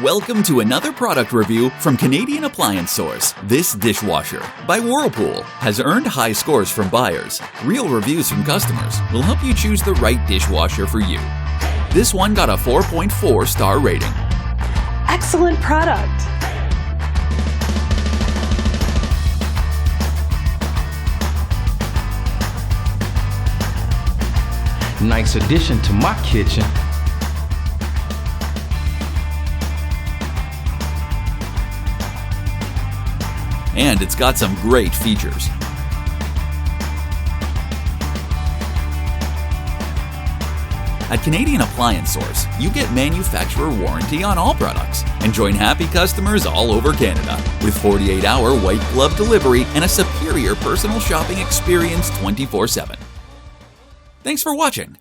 Welcome to another product review from Canadian Appliance Source. This dishwasher, by Whirlpool, has earned high scores from buyers. Real reviews from customers will help you choose the right dishwasher for you. This one got a 4.4 star rating. Excellent product. Nice addition to my kitchen. And it's got some great features. At Canadian Appliance Source, you get manufacturer warranty on all products and join happy customers all over Canada with 48-hour white glove delivery and a superior personal shopping experience 24/7. Thanks for watching.